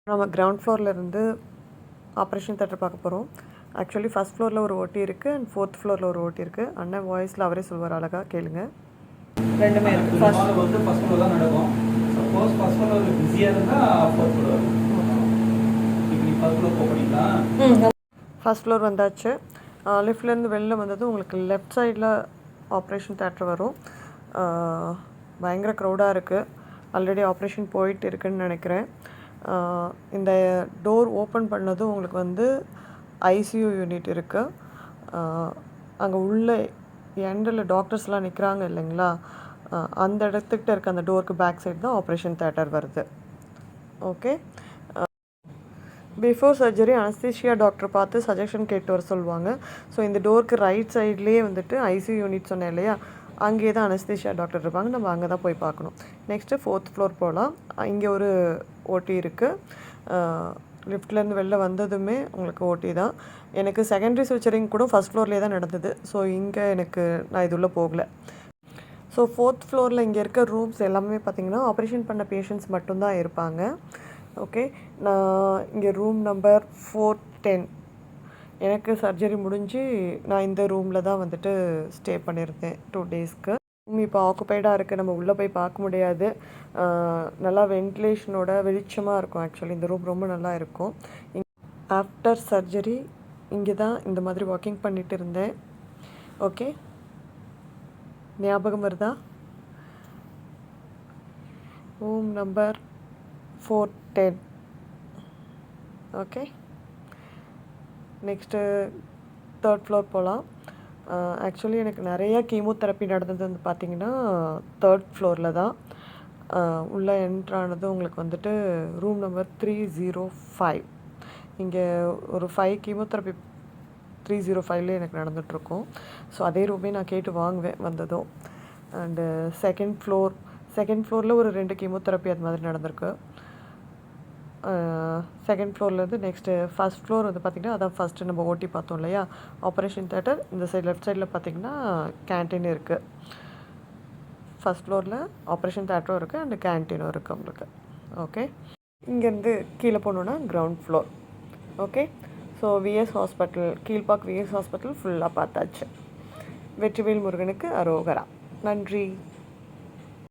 நம்ம ground ஃப்ளோர்லேருந்து operation theatre பார்க்க போகிறோம். ஆக்சுவலி ஃபஸ்ட் ஃப்ளோரில் ஒரு ஓட்டி இருக்குது அண்ட் ஃபோர்த் ஃப்ளோரில் ஒரு ஓட்டி இருக்குது. அண்ணன் வாய்ஸில் அவரே சொல்வார், அழகாக கேளுங்க. ரெண்டுமே இருக்குது. ஃபர்ஸ்ட் வந்து ஃபஸ்ட் ஃப்ளோர் தான் நடக்கும். சப்போஸ் ஃபஸ்ட் ஃப்ளோர் பிஸியாக இருந்தால் ஃபோர்த் ஃப்ளோர். இப்போ நீ ஃபஸ்ட் ஃப்ளோர் போகிறீங்களா? ஃபஸ்ட் ஃப்ளோர் வந்தாச்சு. லிஃப்ட்லேருந்து வெளில வந்தது உங்களுக்கு லெஃப்ட் சைடில் ஆப்ரேஷன் தேட்டர் வரும். பயங்கர க்ரௌடாக இருக்குது. ஆல்ரெடி ஆப்ரேஷன் போயிட்டு இருக்குன்னு நினைக்கிறேன். இந்த டோர் ஓப்பன் பண்ணதும் உங்களுக்கு வந்து ஐசியூ யூனிட் இருக்குது. அங்கே உள்ள எண்டில் டாக்டர்ஸ்லாம் நிற்கிறாங்க இல்லைங்களா, அந்த இடத்துக்கிட்ட இருக்க அந்த டோருக்கு பேக் சைடு தான் ஆப்ரேஷன் தேட்டர் வருது. Okay, before surgery anaesthesia doctor பார்த்து சஜஷன் கேட்டு வர சொல்லுவாங்க. ஸோ இந்த டோருக்கு ரைட் சைட்லேயே வந்துட்டு ஐசியூ யூனிட் சொன்னேன் இல்லையா, அங்கே தான் அனஸ்தீஷியா டாக்டர் இருப்பாங்க. நம்ம அங்கே தான் போய் பார்க்கணும். நெக்ஸ்ட்டு ஃபோர்த் ஃப்ளோர் போகலாம். இங்கே ஒரு ஓட்டி இருக்குது. லிஃப்ட்லேருந்து வெளில வந்ததுமே உங்களுக்கு ஓட்டி தான். எனக்கு செகண்டரி சர்ஜரிங் கூட ஃபஸ்ட் ஃப்ளோர்லேயே தான் நடந்தது. ஸோ இங்கே நான் இது உள்ளே போகலை. ஸோ ஃபோர்த் ஃப்ளோரில் இங்கே இருக்க ரூம்ஸ் எல்லாமே பார்த்திங்கன்னா ஆப்ரேஷன் பண்ண பேஷண்ட்ஸ் மட்டும்தான் இருப்பாங்க. ஓகே, நான் இங்கே ரூம் நம்பர் 410, எனக்கு சர்ஜரி முடிஞ்சு நான் இந்த ரூமில் தான் வந்துட்டு ஸ்டே பண்ணியிருந்தேன் 2 டேஸ்க்கு. ரூம் இப்போ ஆக்குப்பைடாக இருக்குது, நம்ம உள்ளே போய் பார்க்க முடியாது. நல்லா வென்டிலேஷனோட வெளிச்சமாக இருக்கும். ஆக்சுவலி இந்த ரூம் ரொம்ப நல்லா இருக்கும். ஆஃப்டர் சர்ஜரி இங்கே தான் இந்த மாதிரி வாக்கிங் பண்ணிகிட்டு இருந்தேன். ஓகே, ஞாபகம் வருதா? Room number 410. Okay, next third floor போகலாம். ஆக்சுவலி எனக்கு நிறையா கீமோதெரப்பி நடந்தது வந்து பார்த்திங்கன்னா தேர்ட் ஃப்ளோரில் தான். உள்ளே என்ட்ரானது உங்களுக்கு வந்துட்டு ரூம் நம்பர் 305. இங்கே ஒரு 5 கீமோதெரப்பி 305லே எனக்கு நடந்துகிட்ருக்கும். ஸோ அதே ரூமே நான் கேட்டு வாங்குவேன் வந்ததும். அண்டு செகண்ட் ஃப்ளோரில் ஒரு 2 கீமோதெரப்பி அது மாதிரி நடந்திருக்கு. செகண்ட் ஃப்ளோர்லேருந்து நெக்ஸ்ட்டு ஃபஸ்ட் ஃப்ளோர் வந்து பார்த்திங்கன்னா அதான் ஃபஸ்ட்டு நம்ம ஓட்டி பார்த்தோம் இல்லையா, ஆப்ரேஷன் தேட்டர். இந்த சைடு லெஃப்ட் சைடில் பார்த்திங்கன்னா கேன்டீன் இருக்குது. ஃபஸ்ட் ஃப்ளோரில் ஆப்ரேஷன் தேட்டரும் இருக்குது அண்டு கேன்டீனும் இருக்குது உங்களுக்கு. ஓகே, இங்கேருந்து கீழே போனோன்னா ground floor. Okay, so VS hospital, Kilpauk VS hospital ஃபுல்லாக பார்த்தாச்சு. வெற்றிவேல் முருகனுக்கு அரோகரா. நன்றி.